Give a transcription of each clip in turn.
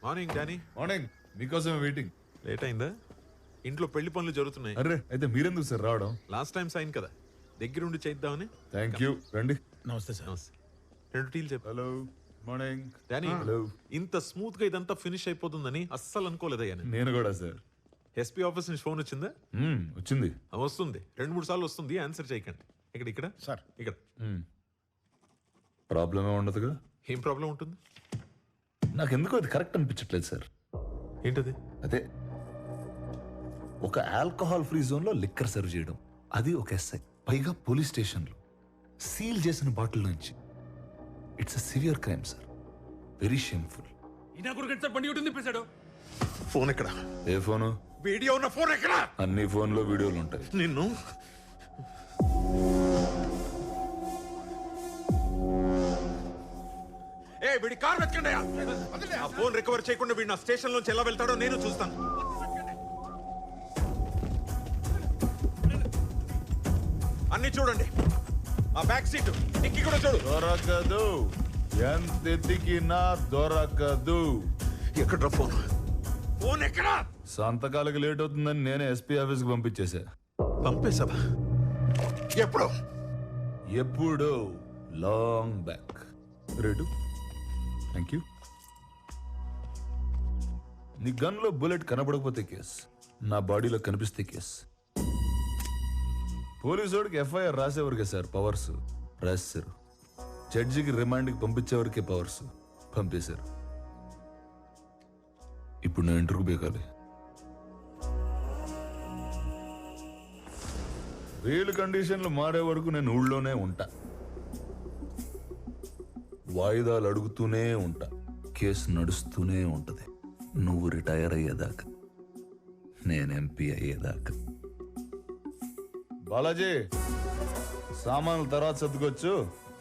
Morning Danny. Morning, మీకోసమే waiting. Late అయిందా? ఇంట్లో పెళ్లి పనులు జరుగుతున్నాయి. అరే అయితే మీరెందుకు సార్ రావడం? లాస్ట్ టైం సైన్ కదా, దగ్గరుండి చేద్దామని. థ్యాంక్ యూ, రండి. నమస్తే సార్. నమస్తే. 2 టీలు చెప్పు. Hello morning. Danny, hello. ఇంత స్మూత్ గా ఇదంతా ఫినిష్ అయిపోతుందని అస్సలు అనుకోలేదయ్యా నేను. నేను కూడా సార్. ఎస్పీ ఆఫీస్ నుంచి ఫోన్ వచ్చిందా? వచ్చింది. వస్తుంది, 2-3 సార్లు వస్తుంది. ఆన్సర్ చేయకండి. ఇక్కడ సార్. ఇక్కడ ప్రాబ్లం ఏమి ఉండదుగా? ఏం ప్రాబ్లం ఉంటుంది? నాకు ఎందుకో అది కరెక్ట్ అనిపించట్లేదు సార్. ఏంటది? అదే ఒక ఆల్కహాల్ ఫ్రీ జోన్ లో లిక్కర్ సర్వ్ చేయడం, అది ఒక ఎస్ఐ, పైగా పోలీస్ స్టేషన్ లో సీల్ చేసిన బాటిల్ నుంచి. It's a severe crime sir, very shameful. Phone ఎక్కడ? ఏ ఫోను? వీడియో ఉన్న ఫోన్ ఎక్కడ? అన్ని ఫోన్లో వీడియోలు ఉంటాయి. నిన్ను వీడి కార్ వెతకండి. ఆ ఫోన్ రికవర్ చేయకుండా వీడు నా స్టేషన్ నుంచి ఎలా వెళ్తాడో నేను చూస్తాను. అన్ని చూడండి, ఆ బ్యాక్ సీట్ డిక్కీ కూడా చూడు. దొరకదు, ఎంత ఎతికినా దొరకదు. ఎక్కడ ఫోన్? ఫోన్ ఎక్కడ? సంతకాలకు లేట్ అవుతుందని నేనే ఎస్పీ ఆఫీస్ కి పంపించేశా. పంపేశావా? ఎప్పుడు? ఎప్పుడో లాంగ్ బ్యాక్. రెడు, థ్యాంక్ యూ. నీ గన్ లో బుల్లెట్ కనబడకపోతే కేస్, నా బాడీలో కనిపిస్తే కేస్. పోలీసోడికి ఎఫ్ఐఆర్ రాసేవరకే సార్ పవర్స్, రాశారు. జడ్జికి రిమాండ్కి పంపించేవరకే పవర్స్, పంపేశారు. ఇప్పుడు నేను ఇంటర్వ్యూ బేకాలి. వీలు కండిషన్లు మారే వరకు నేను ఊళ్ళోనే ఉంటా, వాయిదాలు అడుగుతూనే ఉంటా, కేసు నడుస్తూనే ఉంటది. నువ్వు రిటైర్ అయ్యేదాకా, నేను ఎంపీ అయ్యేదాకా. బాలాజీ, సామాన్లు తర్వాత సర్దుకొచ్చు,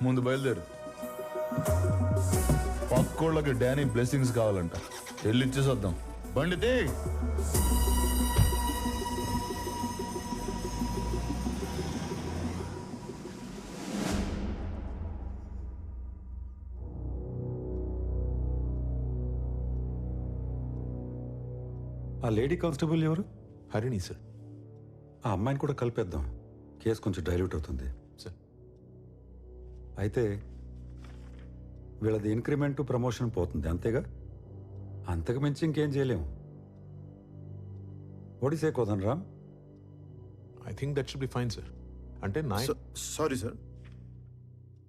ముందు బయలుదేరు. పక్కోళ్ళకి డానీ బ్లెస్సింగ్స్ కావాలంట, వెళ్ళి ఇచ్చేసొద్దాం. బండితే ఆ లేడీ కానిస్టేబుల్ ఎవరు? హరిణి సార్. ఆ అమ్మాయిని కూడా కలిపేద్దాం, కేసు కొంచెం డైల్యూట్ అవుతుంది సార్. అయితే వీళ్ళది ఇంక్రిమెంట్ ప్రమోషన్ పోతుంది, అంతేగా? అంతకు మించి ఇంకేం చేయలేము. ఒడిసే Kodan Ram. I think that should be fine sir. అంటే నా సారీ సార్,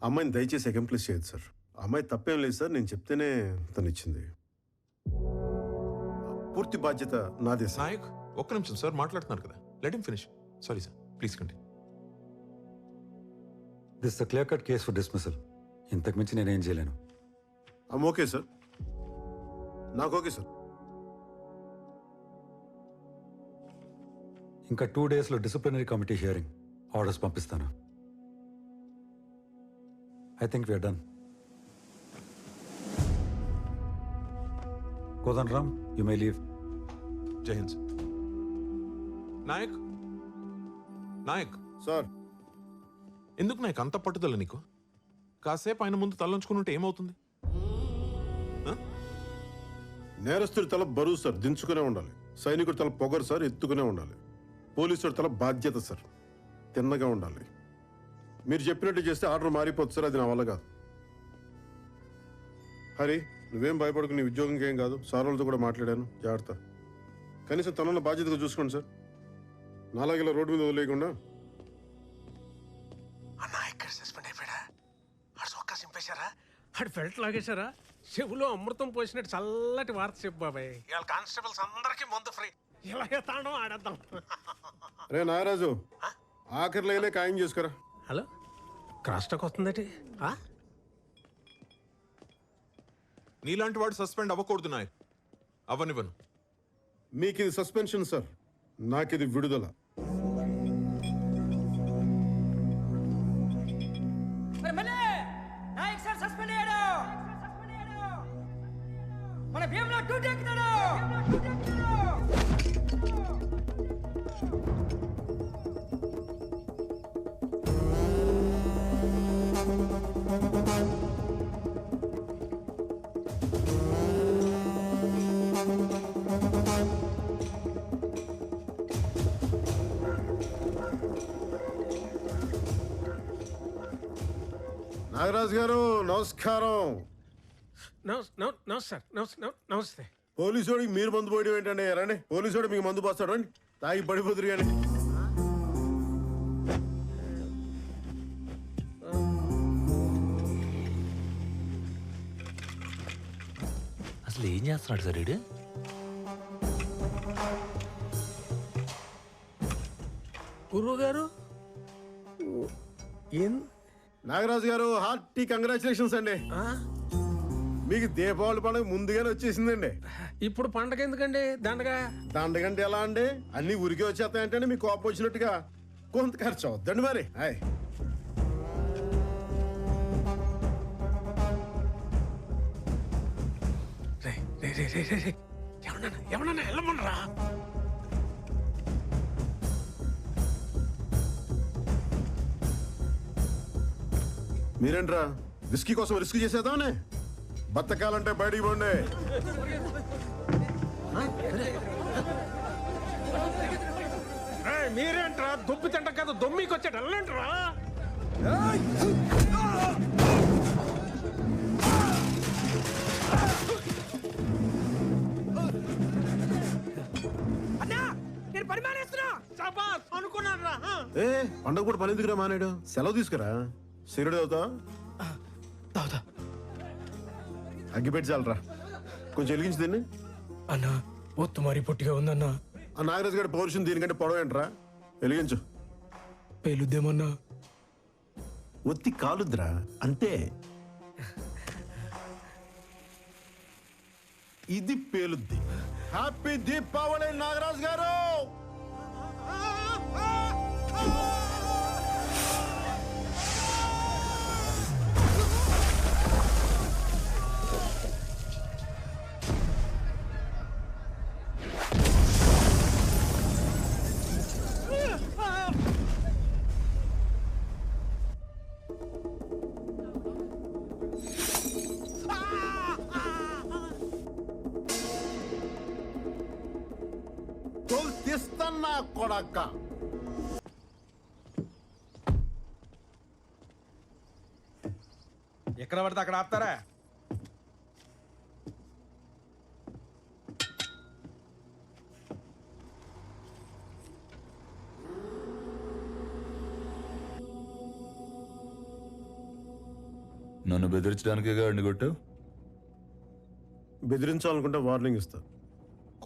అమ్మాయిని దయచేసి అకంప్లీస్ చేయదు సార్. అమ్మాయి తప్పేం లేదు సార్, నేను చెప్తేనే తను ఇచ్చింది. పూర్తి బాధ్యత నాదే సార్. నాయక్, ఒక్క నిమిషం సార్, మాట్లాడుతున్నారు కదా, let him finish. Sorry sir, please continue. This the clear cut case for dismissal. ఇంతకు మించి నేనేం చేయలేను. ఓకే సార్, నాకు ఓకే సార్. ఇంకా 2 డేస్లో డిసిప్లినరీ కమిటీ హియరింగ్, ఆర్డర్స్ పంపిస్తాను. I think we're done. Kodan Ram, you may leave. జై హింద్ సార్. నాయక్, నాయక్ సార్, ఎందుకు నాయక్ అంత పట్టుదల నీకు? కాసేపు ఆయన ముందు తలంచుకుని ఉంటే ఏమవుతుంది? నేరస్తుడి తల బరువు సార్, దించుకునే ఉండాలి. సైనికుడి తల పొగరు సార్, ఎత్తుకునే ఉండాలి. పోలీసుడి తల బాధ్యత సార్, తిన్నగా ఉండాలి. మీరు చెప్పినట్టు చేస్తే ఆర్డర్ మారిపోతుంది సార్, అది నా వల్ల కాదు. హరి, నువ్వేం భయపడకు, నీ ఉద్యోగంకి ఏం కాదు. సార్ వాళ్ళతో కూడా మాట్లాడాను, జాగ్రత్త. కనీసం తనలో బాధ్యతగా చూసుకోండి సార్, నాలాగే ఇలా రోడ్డు మీద వదిలేయకుండా. అన్నా ఇక్కడ సస్పెండ్ అయిపోయాడా? ఆడు చొక్కా చింపేశారా? ఆడు బెల్ట్ లాగేశారా? చెవులో అమృతం పోసినట్టు చల్లటి వార్త చెప్పు బాబాయ్. ఇవాళ కానిస్టేబుల్స్ అందరికీ మందు ఫ్రీ. ఇలాగే తాండం ఆడేద్దాం. రే నాగరాజు, ఆఖరి లైలే ఖాయం చేసుకురా. హలో, క్రాస్ టాక్ వస్తుందటి? నీలాంటి వాడు సస్పెండ్ అవ్వకూడదు నాయక్, అవ్వనివ్వను. మీకు ఇది సస్పెన్షన్ సార్, నాకు ఇది విడుదల. మన భీమ్లో డ్యూటీ ఎక్కుతాడు. నాగరాజు గారు నమస్కారం. నమస్తే. పోలీసోడికి మీరు మందు పోయడం ఏంటండి? రండి, పోలీసోడు మీకు మందు పోస్తాడు, రండి తాగి పడిపోతురు కానీ. అసలు ఏం చేస్తున్నాడు సార్ వీడు? గురువు గారు నాగరాజు గారు హార్టీ కంగ్రాచులేషన్స్ అండి. మీకు దీపావళి పండుగ ముందుగానే వచ్చేసిందండి. ఇప్పుడు పండగ ఎందుకండి దండగా? దండగంటే ఎలా అండి? అన్ని ఉరికి వచ్చేస్తాయంటే మీకు కోపం వచ్చినట్టుగా కొంత ఖర్చు అవుద్దండి మరి. హాయ్ ఎవరన్నా వెళ్ళమనరా? మీరేంట్రా విస్కీ కోసం రిస్క్ చేసేద్దామనే? బతకాలంటే బయటికి పోండి. మీరేంట్రా దుబ్బి తింట కదా దొమ్మికి వచ్చాడు వెళ్ళంట్రా. అన్నా నేను పని మానేస్తున్నా. అనుకున్నారా? ఏ పండగ కూడా పని ఎందుకురా మానేడు? సెలవు తీసుకురా. సిగరెట్ అవుతా అగ్గిపెట్టి చాలరా. కొంచెం వెలిగించి దీన్ని. అన్నా ఒత్తు మరి పొట్టిగా ఉందన్నా. ఆ నాగరాజు గారి పౌరుషం దీనికంటే పొడవేంట్రా? వెలిగించు. పేలుద్దేమన్నా? ఒత్తి కాలుద్రా అంతే. ఇది పేలుద్ది. హ్యాపీ దీపావళి నాగరాజు గారు. తీస్తన్నా కొడక్క. ఎక్కడ పడితే అక్కడ ఆపుతారా? నన్ను బెదిరించడానికే గాడిని కొట్టావు? బెదిరించాలనుకుంటే వార్నింగ్ ఇస్తా,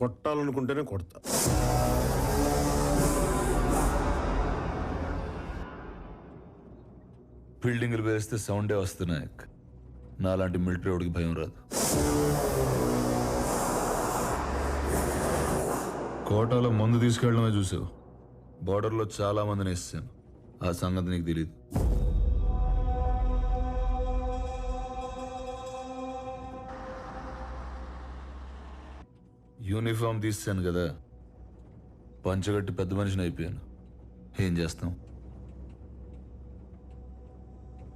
కొట్టాలనుకుంటేనే కొడతా. బిల్డింగ్లు వేస్తే సౌండే వస్తున్నాయి. నాలాంటి మిలిటరీ వాడికి భయం రాదు. కోటాలో మందు తీసుకెళ్ళడమే చూసావు. బార్డర్లో చాలా మందిని వేసాను. ఆ సంగతి నీకు తెలియదు. యూనిఫామ్ తీసాను కదా, పంచగట్టి పెద్ద మనిషిని అయిపోయాను. ఏం చేస్తాం?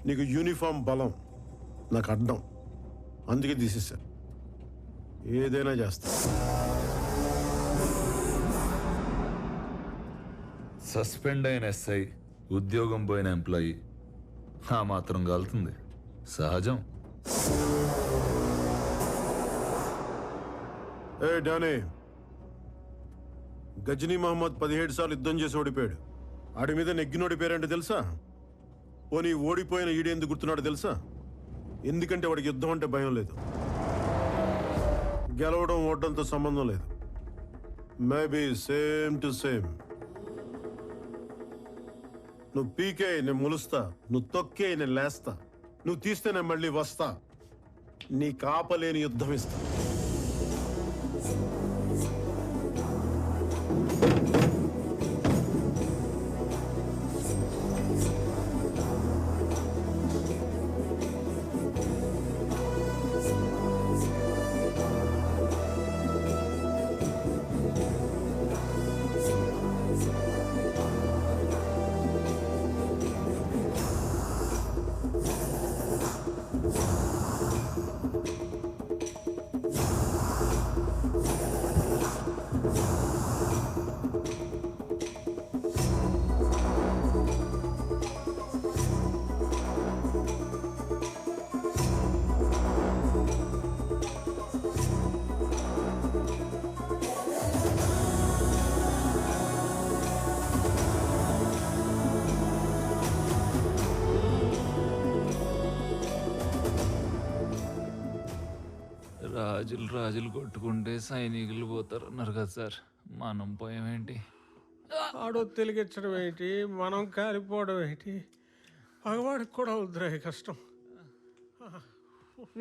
నీకు యూనిఫామ్ బలం, నాకు అడ్డం. అందుకే తీసేసా. ఏదైనా చేస్తా. సస్పెండ్ అయిన ఎస్ఐ, ఉద్యోగం పోయిన ఎంప్లాయీ ఆ మాత్రం కాలుతుంది. సహజం. ఏ డానీ, గజనీ మహమ్మద్ 17 సార్లు యుద్ధం చేసి ఓడిపోయాడు. ఆడి మీద నెగ్గినోడి పేరేంటో తెలుసా? పోనీ ఓడిపోయిన ఈడేందుకు గుర్తున్నాడు తెలుసా? ఎందుకంటే వాడికి యుద్ధం అంటే భయం లేదు. గెలవడం ఓడడంతో సంబంధం లేదు. Maybe same to same. నువ్వు పీకే నేను ములుస్తా, నువ్వు తొక్కే నేను లేస్తా, నువ్వు తీస్తే నేను మళ్ళీ వస్తా. నీ కాపలేని యుద్ధం ఇస్తా. రాజులు రాజులు కొట్టుకుంటే సైనికులు పోతారు అన్నారు కదా సార్, మనం పోయామేంటి? ఆడో తెలిగించడం ఏంటి, మనం కాలిపోవడం ఏంటి, పగవాడికి కూడా వద్దురా ఈ కష్టం.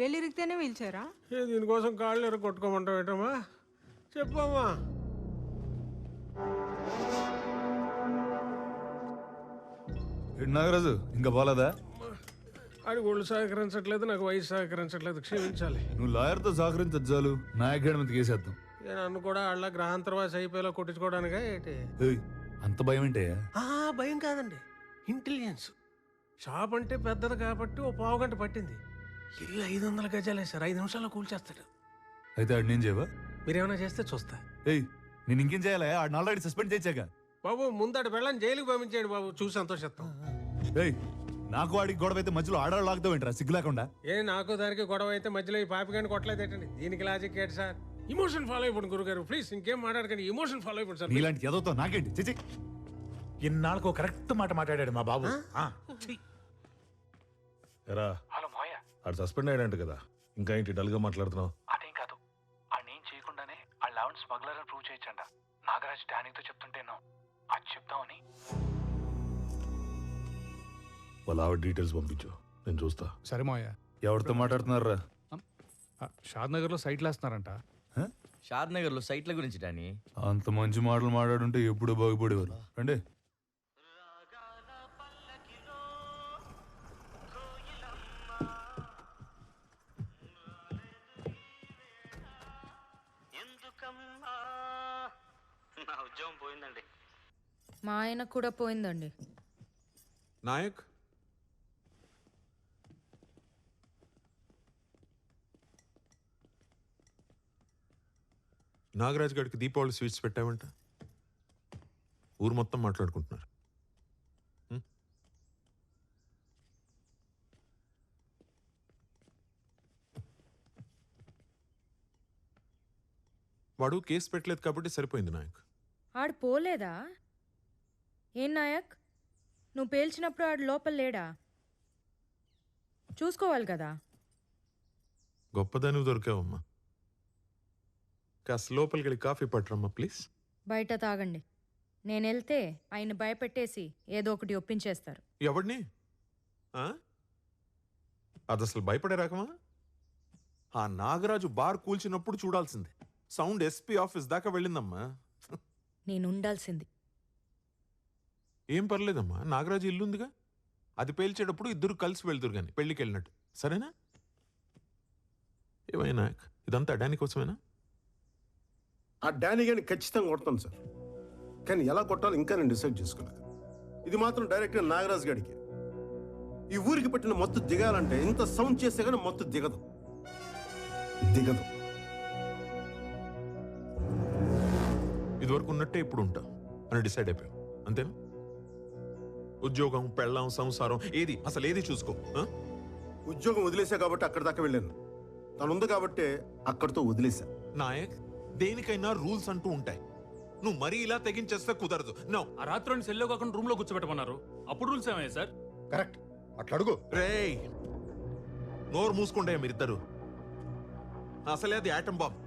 వెళ్ళిరిగితేనే పిలిచారా? దీనికోసం కాళ్ళు ఎర కొట్టుకోమంటావు ఏంటమ్మా? చెప్పమ్మా. నాగరాజు ఇంకా పోలేదా? ఆడి ఒళ్ళు సహకరించట్లేదు, నాకు వయసు సహకరించట్లేదు, క్షమించాలి. నువ్వు లాయర్తో సహకరించదు చాలు, నాయకుడి మీద కేసేద్దాం. నన్ను కూడా వాళ్ళ గ్రహాంతరవాస అయిపోయేలా కొట్టించుకోవడానికా ఏంటి? ఏయ్, అంత భయం ఏంటయ్యా? భయం కాదండి, ఇంటెలిజెన్స్. షాప్ అంటే పెద్దది కాబట్టి ఓ పావు గంట పట్టింది. ఇల్లు 500 గజాలే సార్, 5 నిమిషాల్లో కూల్చేస్తాడు. అయితే ఆడు నేను చేయవా? మీరేమైనా చేస్తే చూస్తా. ఏయ్, నేను ఇంకేం చేయాలా? ఆడిని ఆల్రెడీ సస్పెండ్ చేశాక. బాబు ముందడు వెళ్ళని జైలుకి పంపించేయండి బాబు, చూసి సంతోషిస్తాం. ఏయ్, నాకు వాడికి గొడవ అయితే మధ్యలో ఆడవాళ్ళు లాగుతావు ఏంట్రా సిగ్గు లేకుండా? నాకు దానికి గొడవ అయితే మధ్యలో ఈ పాపిగాని కొట్టలేదేటండి. దీనికి లాజిక్ ఏంటి సార్? ఇమోషన్ ఫాలో అయిపోండి గురుగారు, ప్లీజ్ ఇంకేం మాట్లాడకండి, ఎమోషన్ ఫాలో అయిపోండి సార్. నీలాంటి ఎదవుతో నాకేంటి చిచి. ఇన్నాళ్ళకు కరెక్ట్ మాట మాట్లాడాడు మా బాబు. ఎరా హలో మోయ, ఆడు సస్పెండ్ అయ్యాడంట కదా, ఇంకా ఏంటి డల్గా మాట్లాడుతున్నావు? అదేం కాదు, ఆడేం చేయకుండానే ఆ లెవెన్ స్మగ్లర్ అని ప్రూవ్ చేయొచ్చంట. నాగరాజ్ డానీతో చెప్తుంటేనో అది చెప్తామని. వాళ్ళ ఆవిడ డీటెయిల్స్ పంపించు, నేను చూస్తా. సరే మావయ్య. ఎవరితో మాట్లాడుతున్నారా? షాద్ నగర్ లో సైట్లు వేస్తున్నారంట. షాద్ నగర్ లో సైట్ల గురించి డానీ. అంత మంచి మాటలు మాట్లాడుంటే ఎప్పుడూ బాగుపడేవారు. రండి. నా ఉద్యోగం పోయిందండి. మా ఆయన కూడా పోయిందండి. నాయక్, నాగరాజ్ గారికి దీపావళి స్వీట్స్ పెట్టావంట, ఊరు మొత్తం మాట్లాడుకుంటున్నారు. హ్మ్? వాడు కేసు పెట్టలేదు కాబట్టి సరిపోయింది నాయక్. ఆడు పోలేదా? ఏం నాయక్, నువ్వు పేల్చినప్పుడు ఆడు లోపల లేడా? చూసుకోవాలి కదా. గొప్పదాని దొరికావమ్మా. కాస్త లోపలికి వెళ్ళి కాఫీ పట్టరమ్మా ప్లీజ్. బయట తాగండి. నేను వెళ్తే ఆయన భయపెట్టేసి ఏదో ఒకటి ఒప్పించేస్తారు. ఎవడిని? అది అసలు భయపడే రకమా? ఆ నాగరాజు బార్ కూల్చినప్పుడు చూడాల్సిందే. సౌండ్ ఎస్పీ ఆఫీస్ దాకా వెళ్ళిందమ్మా. నేను ఉండాల్సింది. ఏం పర్లేదమ్మా, నాగరాజు ఇల్లుందిగా, అది పేల్చేటప్పుడు ఇద్దరు కలిసి వెళ్తురు కానీ పెళ్లికి వెళ్ళినట్టు. సరేనా? ఏమైనా ఇదంతా డానీ కోసమేనా? ఆ డానీ గాని ఖచ్చితంగా కొడతాను సార్, కానీ ఎలా కొట్టాలో ఇంకా నేను డిసైడ్ చేసుకోలేదు. ఇది మాత్రం డైరెక్ట్గా నాగరాజ్ గారికి. ఈ ఊరికి పెట్టిన మొత్తం దిగాలంటే ఇంత సౌండ్ చేస్తే కానీ మొత్తం దిగదు. ఇదివరకు ఉన్నట్టే ఇప్పుడు ఉంటా అని డిసైడ్ అయిపోయాం, అంతేనా? ఉద్యోగం, పెళ్ళాం, సంసారం ఏది అసలు ఏది చూసుకో. ఉద్యోగం వదిలేసా కాబట్టి అక్కడి దాకా వెళ్ళాను. తను ఉంది కాబట్టి అక్కడితో వదిలేసా. నాయక్, దేనికైనా రూల్స్ అంటూ ఉంటాయి. నువ్వు మరీ ఇలా తెగించేస్తే కుదరదు. నో. ఆ రాత్రి సెల్లో కాకుండా రూమ్ లో కూర్చోబెట్టమన్నారు, అప్పుడు రూల్స్ ఏమయ్యాయి సార్? కరెక్ట్, అట్లా అడుగు. రేయ్, నోరు మూసుకుంటే మీరిద్దరు. అసలే అది యాటం బాంబ్.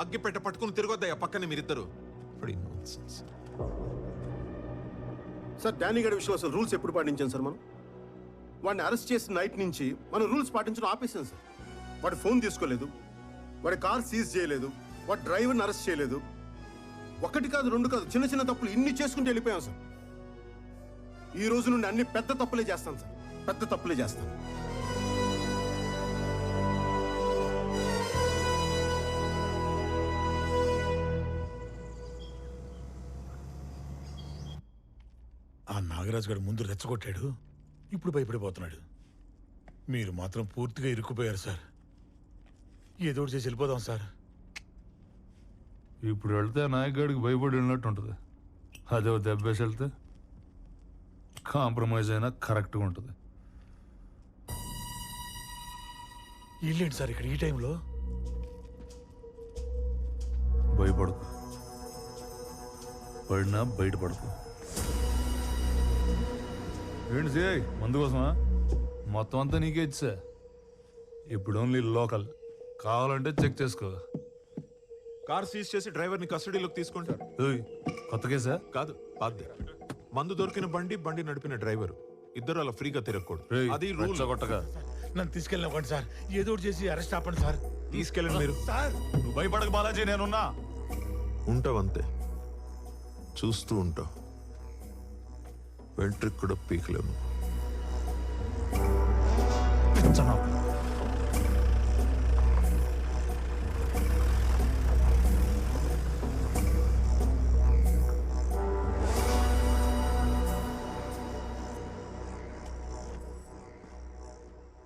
అగ్గిపెట్ట పట్టుకుని తిరగొద్దయ్యా పక్కనే మీరిద్దరు. సార్ డానీ గారి విషయంలో అసలు రూల్స్ ఎప్పుడు పాటించాం సార్? మనం వాడిని అరెస్ట్ చేసిన నైట్ నుంచి మనం రూల్స్ పాటించడం ఆపేసాం సార్. వాడి ఫోన్ తీసుకోలేదు, వాడి కార్ సీజ్ చేయలేదు, వాడి డ్రైవర్ని అరెస్ట్ చేయలేదు. ఒకటి కాదు, రెండు కాదు, చిన్న చిన్న తప్పులు ఇన్ని చేసుకుంటూ వెళ్ళిపోయాం సార్. ఈ రోజు నుండి అన్ని పెద్ద తప్పులే చేస్తాను సార్, పెద్ద తప్పులే చేస్తాను. ఆ నాగరాజు గారు ముందు రెచ్చగొట్టాడు, ఇప్పుడు భయపడిపోతున్నాడు. మీరు మాత్రం పూర్తిగా ఇరుక్కుపోయారు సార్. ఏదో ఒకటి చేసి వెళ్ళిపోదాం సార్. ఇప్పుడు వెళ్తే నాయకుడికి భయపడి వెళ్ళినట్టు ఉంటుంది. అదే దెబ్బేసి వెళ్తే కాంప్రమైజ్ అయినా కరెక్ట్గా ఉంటుంది. ఇల్లేంటి సార్ ఇక్కడ ఈ టైంలో? భయపడకు, పడినా బయటపడకు. ఏంటి మందు కోసమా? మొత్తం అంతా నీకే ఇచ్చా. ఇప్పుడు ఓన్లీ లోకల్. కావాలంటే చెక్ చేసుకో. కార్ సీజ్ చేసి డ్రైవర్ని కస్టడీలోకి తీసుకుంటారు. కొత్త కేసా? కాదు, పాతదే. మందు దొరికిన బండి నడిపిన డ్రైవర్ ఇద్దరు అలా ఫ్రీగా తిరగకూడదు. అది రూల్. కొట్టగా నన్ను తీసుకెళ్ళినవ్వండి సార్, ఏదో ఒకటి చేసి అరెస్ట్ ఆపండి సార్. తీసుకెళ్ళండి మీరు. సార్ నువ్వు భయపడక బాలాజీ, నేనున్నా. ఉంటావంతే, చూస్తూ ఉంటావు. వెంట్రుకు కూడా పీకలేము. పిచ్చనా?